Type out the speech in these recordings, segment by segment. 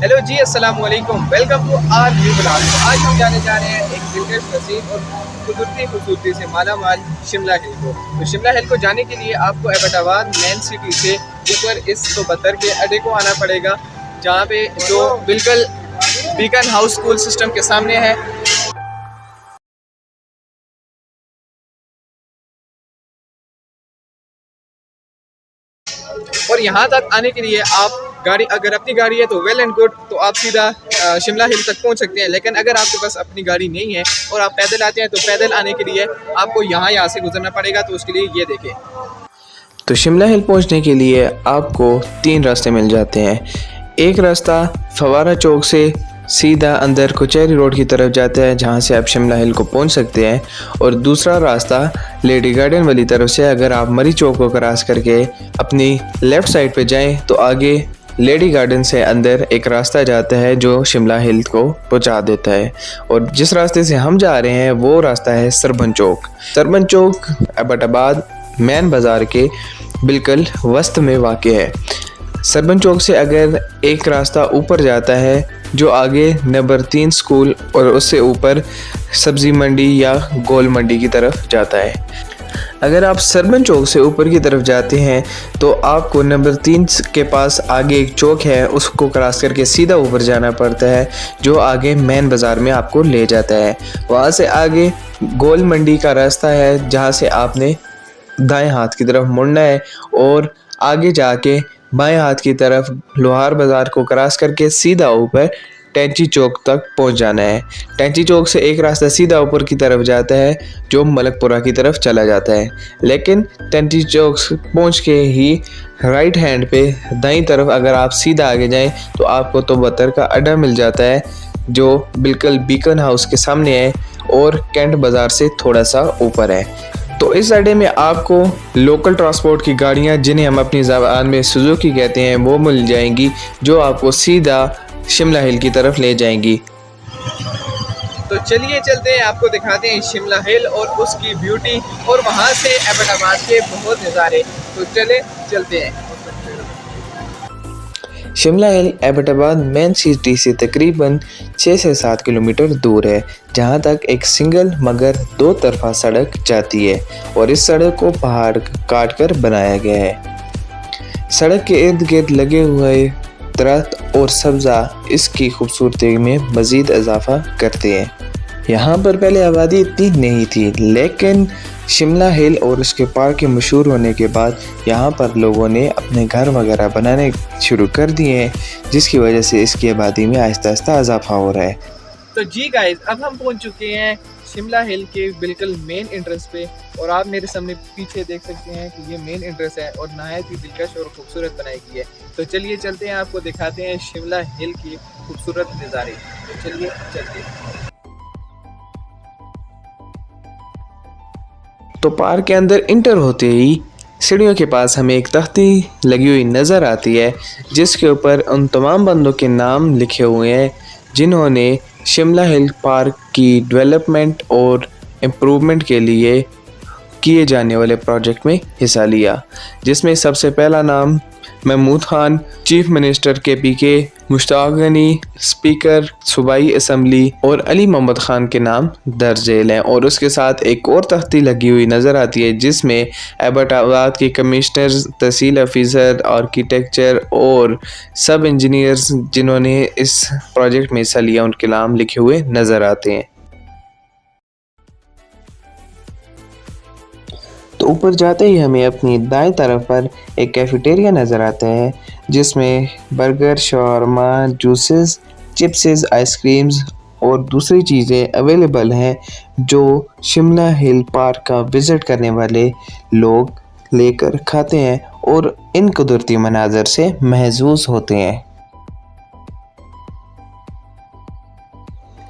Hello ji, अस्सलाम वालेकुम। Welcome to our new blog. तो आज हम जाने जा रहे हैं एक दिलकश नसीब और कुदरती खूबसूरती से माला माल शिमला हिल को। तो शिमला हिल को जाने के लिए आपको एबटाबाद मेन सिटी से ऊपर इस बतर के अड्डे को आना पड़ेगा, जहाँ पे जो बिल्कुल बीकन हाउस स्कूल सिस्टम के सामने है। और यहाँ तक आने के लिए आप गाड़ी, अगर अपनी गाड़ी है तो वेल एंड गुड, तो आप सीधा शिमला हिल तक पहुँच सकते हैं। लेकिन अगर आपके पास अपनी गाड़ी नहीं है और आप पैदल आते हैं तो पैदल आने के लिए आपको यहाँ से गुजरना पड़ेगा। तो उसके लिए ये देखें। तो शिमला हिल पहुंचने के लिए आपको 3 रास्ते मिल जाते हैं। एक रास्ता फवारा चौक से सीधा अंदर कुचेरी रोड की तरफ जाता है, जहां से आप शिमला हिल को पहुंच सकते हैं। और दूसरा रास्ता लेडी गार्डन वाली तरफ से, अगर आप मरी चौक को क्रॉस करके अपनी लेफ़्ट साइड पे जाएं तो आगे लेडी गार्डन से अंदर एक रास्ता जाता है जो शिमला हिल को पहुंचा देता है। और जिस रास्ते से हम जा रहे हैं वो रास्ता है सरबन चौक। सरबन चौक एबटाबाद मैन बाज़ार के बिल्कुल वस्त में वाक़ है। सरबन चौक से अगर एक रास्ता ऊपर जाता है जो आगे नंबर 3 स्कूल और उससे ऊपर सब्ज़ी मंडी या गोल मंडी की तरफ जाता है। अगर आप सरबन चौक से ऊपर की तरफ जाते हैं तो आपको नंबर 3 के पास आगे एक चौक है, उसको क्रॉस करके सीधा ऊपर जाना पड़ता है, जो आगे मेन बाज़ार में आपको ले जाता है। वहाँ से आगे गोल मंडी का रास्ता है, जहाँ से आपने दाएं हाथ की तरफ मुड़ना है और आगे जाके बाएं हाथ की तरफ लोहार बाज़ार को क्रॉस करके सीधा ऊपर टेंची चौक तक पहुंच जाना है। टेंची चौक से एक रास्ता सीधा ऊपर की तरफ जाता है जो मलकपुरा की तरफ चला जाता है। लेकिन टेंची चौक पहुंच के ही राइट हैंड पे दाईं तरफ अगर आप सीधा आगे जाएं तो आपको तो बतर का अड्डा मिल जाता है, जो बिल्कुल बीकन हाउस के सामने है और कैंट बाज़ार से थोड़ा सा ऊपर है। तो इस अड्डे में आपको लोकल ट्रांसपोर्ट की गाड़ियां, जिन्हें हम अपनी ज़बान में सुजुकी कहते हैं, वो मिल जाएंगी, जो आपको सीधा शिमला हिल की तरफ ले जाएंगी। तो चलिए चलते हैं, आपको दिखाते हैं शिमला हिल और उसकी ब्यूटी और वहाँ से एबटाबाद के बहुत नज़ारे। तो चलते हैं। शिमला हिल एबटाबाद मेन सिटी से तकरीबन 6 से 7 किलोमीटर दूर है, जहां तक एक सिंगल मगर 2 तरफा सड़क जाती है और इस सड़क को पहाड़ काट कर बनाया गया है। सड़क के इर्द गिर्द लगे हुए दरख्त और सब्ज़ा इसकी खूबसूरती में मज़ीद इजाफा करते हैं। यहाँ पर पहले आबादी इतनी नहीं थी, लेकिन शिमला हिल और उसके पार्क के मशहूर होने के बाद यहाँ पर लोगों ने अपने घर वगैरह बनाने शुरू कर दिए हैं, जिसकी वजह से इसकी आबादी में आहिस्ता आहिस्ता इजाफा हो रहा है। तो जी गाइस, अब हम पहुंच चुके हैं शिमला हिल के बिल्कुल मेन एंट्रेंस पे, और आप मेरे सामने पीछे देख सकते हैं कि ये मेन एंट्रेंस है और नहायत ही दिलकश और खूबसूरत बनाई गई है। तो चलिए चलते हैं, आपको दिखाते हैं शिमला हिल की खूबसूरत नज़ारे। तो चलिए चलते हैं। तो पार्क के अंदर इंटर होते ही सीढ़ियों के पास हमें एक तख्ती लगी हुई नज़र आती है, जिसके ऊपर उन तमाम बंदों के नाम लिखे हुए हैं जिन्होंने शिमला हिल पार्क की डेवलपमेंट और इम्प्रूवमेंट के लिए किए जाने वाले प्रोजेक्ट में हिस्सा लिया, जिसमें सबसे पहला नाम Mahmood Khan, chief minister KPK, Mushtaq Ghani, speaker सूबाई असम्बली और अली मोहम्मद खान के नाम दर्ज झेल हैं। और उसके साथ एक और तख्ती लगी हुई नज़र आती है, जिसमें एबटाबाद के कमिश्नर, तहसील ऑफिसर, आर्किटेक्चर और सब इंजीनियर्स जिन्होंने इस प्रोजेक्ट में हिस्सा लिया उनके नाम लिखे हुए नज़र आते हैं। तो ऊपर जाते ही हमें अपनी दाएं तरफ पर एक कैफेटेरिया नज़र आता है, जिसमें बर्गर, शवारमा, जूसेस, चिप्सेस, आइसक्रीम्स और दूसरी चीज़ें अवेलेबल हैं, जो शिमला हिल पार्क का विज़िट करने वाले लोग लेकर खाते हैं और इन कुदरती मनाज़र से महजूज़ होते हैं।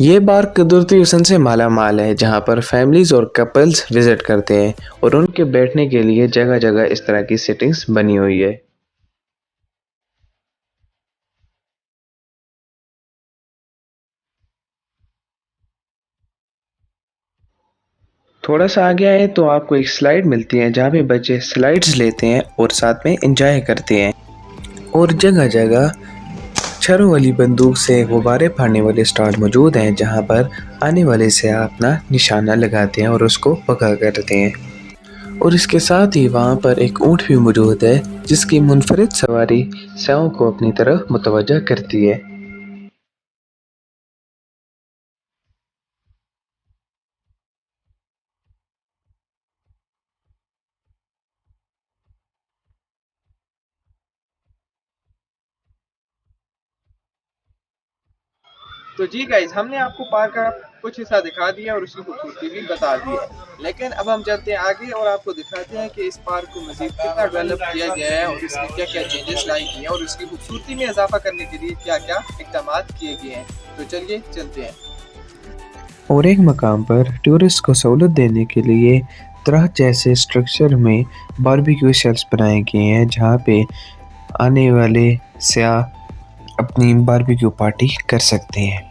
ये पार्क कुदरती हुस्न से माला माल है, जहाँ पर फैमिलीज़ और कपल्स विज़िट करते हैं और उनके बैठने के लिए जगह जगह इस तरह की सेटिंग्स बनी हुई है। थोड़ा सा आगे आए तो आपको एक स्लाइड मिलती है, जहाँ पे बच्चे स्लाइड्स लेते हैं और साथ में एंजॉय करते हैं। और जगह जगह मच्छरों वाली बंदूक से गुब्बारे फाड़ने वाले स्टॉल मौजूद हैं, जहां पर आने वाले से अपना निशाना लगाते हैं और उसको पका करते हैं। और इसके साथ ही वहां पर एक ऊँट भी मौजूद है, जिसकी मुनफरिद सवारी सैयों को अपनी तरफ मुतवज्जा करती है। तो जी गाइज, हमने आपको पार्क का कुछ हिस्सा दिखा दिया और उसकी खूबसूरती भी बता दी है, लेकिन अब हम चलते हैं आगे और आपको दिखाते हैं कि इस पार्क को मजीद कितना डेवलप किया गया है और इसमें क्या क्या चेंजेस लाई गई हैं और इसकी खूबसूरती में इजाफा करने के लिए क्या क्या इकदाम किए गए हैं। तो चलिए चलते हैं। और एक मकाम पर टूरिस्ट को सहूलत देने के लिए तरह जैसे स्ट्रक्चर में बारबेक्यू शेल्फ्स बनाए गए हैं, जहाँ पे आने वाले सयाह अपनी बारबेक्यू पार्टी कर सकते हैं।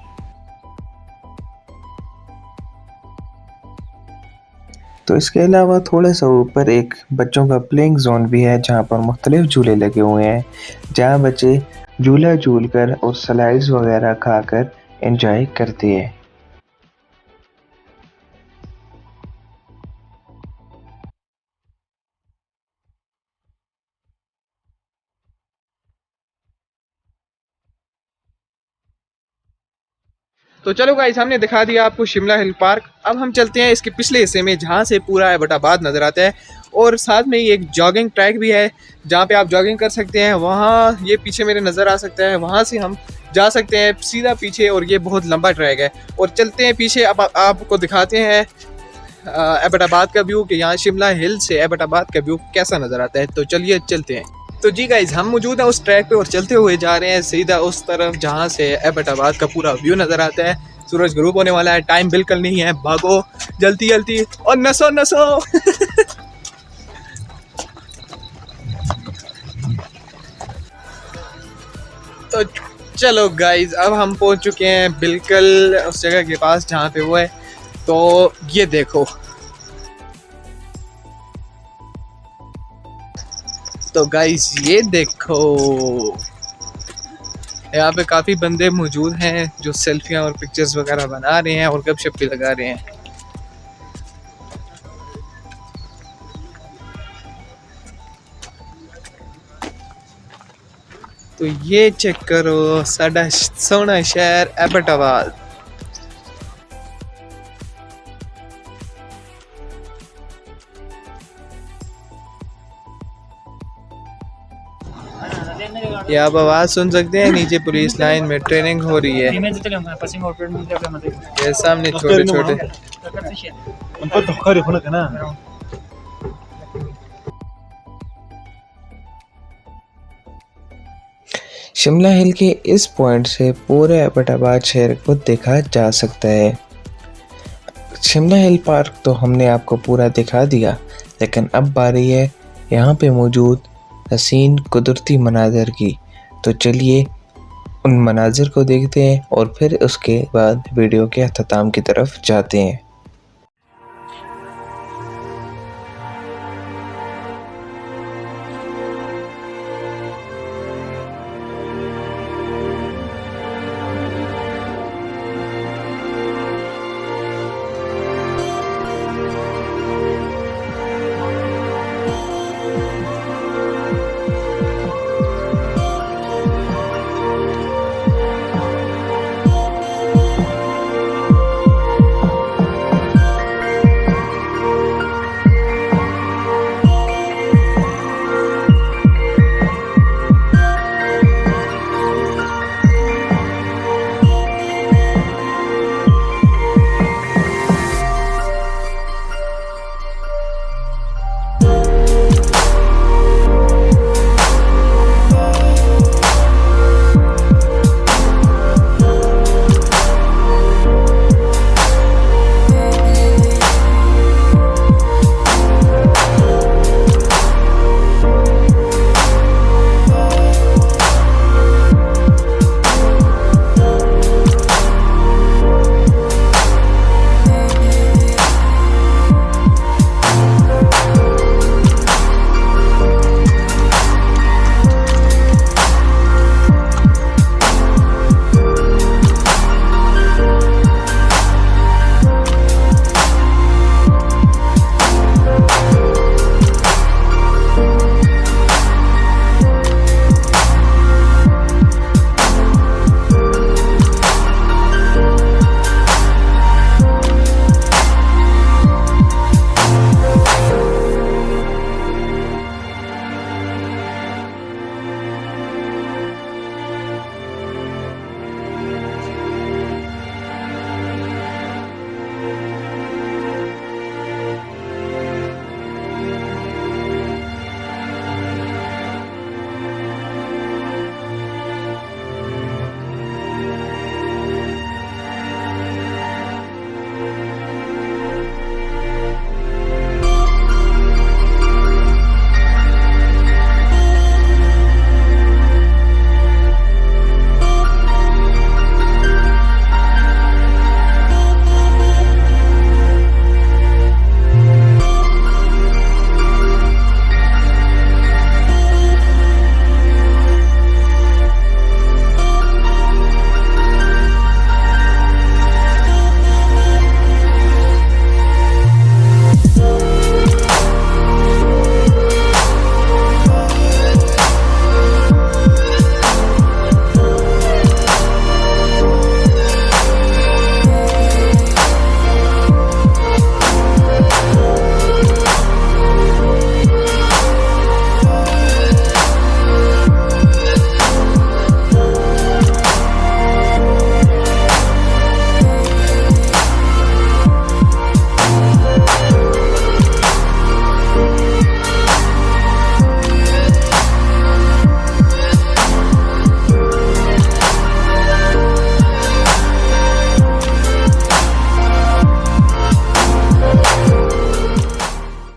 तो इसके अलावा थोड़ा सा ऊपर एक बच्चों का प्लेइंग जोन भी है, जहाँ पर मुख्तलिफ झूले लगे हुए हैं, जहाँ बच्चे झूला झूल कर और स्लाइड्स वगैरह खाकर एंजॉय करते हैं। तो चलो गाइस, हमने दिखा दिया आपको शिमला हिल पार्क। अब हम चलते हैं इसके पिछले हिस्से में, जहाँ से पूरा एबटाबाद नज़र आता है और साथ में ही एक जॉगिंग ट्रैक भी है, जहाँ पे आप जॉगिंग कर सकते हैं। वहाँ ये पीछे मेरे नज़र आ सकता है, वहाँ से हम जा सकते हैं सीधा पीछे और ये बहुत लंबा ट्रैक है। और चलते हैं पीछे, अब आपको दिखाते हैं एबटाबाद का व्यू, कि यहाँ शिमला हिल से एबटाबाद का व्यू कैसा नज़र आता है। तो चलिए चलते हैं। तो जी गाइज, हम मौजूद हैं उस ट्रैक पे और चलते हुए जा रहे हैं सीधा उस तरफ जहाँ से एबटाबाद का पूरा व्यू नज़र आता है। सूरज ग्रुप होने वाला है, टाइम बिल्कुल नहीं है, भागो जल्दी जल्दी और नसो नसो। तो चलो गाइज, अब हम पहुँच चुके हैं बिल्कुल उस जगह के पास जहाँ पे वो है। तो ये देखो, तो गाइस ये देखो, यहाँ पे काफ़ी बंदे मौजूद हैं जो सेल्फियाँ और पिक्चर्स वगैरह बना रहे हैं और गपशप भी लगा रहे हैं। तो ये चेक करो साडा सोहना शहर एबटाबाद। ये आप आवाज़ सुन सकते हैं, नीचे पुलिस लाइन में ट्रेनिंग हो रही है। ये सामने छोटे छोटे शिमला हिल के इस पॉइंट से पूरे एबटाबाद शहर को देखा जा सकता है। शिमला हिल पार्क तो हमने आपको पूरा दिखा दिया, लेकिन अब बारी है यहाँ पे मौजूद हसीन कुदरती मनाज़र की। तो चलिए उन मनाज़र को देखते हैं और फिर उसके बाद वीडियो के अख्ताम की तरफ जाते हैं।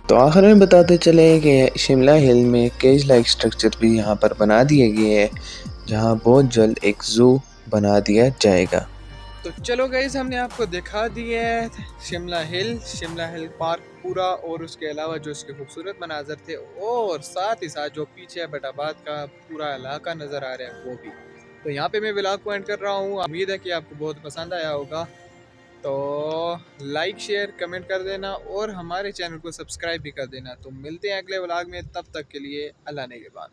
तो आखिर में बताते चले कि शिमला हिल में केज लाइक स्ट्रक्चर भी यहाँ पर बना दिए गए हैं, जहाँ बहुत जल्द एक ज़ू बना दिया जाएगा। तो चलो गाइस, हमने आपको दिखा दिया है शिमला हिल पार्क पूरा, और उसके अलावा जो उसके खूबसूरत मनाजर थे, और साथ ही साथ जो पीछे एबटाबाद का पूरा इलाका नज़र आ रहा है वो भी। तो यहाँ पे मैं व्लॉग को एंड कर रहा हूँ। उम्मीद है कि आपको बहुत पसंद आया होगा। तो लाइक शेयर कमेंट कर देना और हमारे चैनल को सब्सक्राइब भी कर देना। तो मिलते हैं अगले व्लॉग में, तब तक के लिए अल्लाह निगहबान।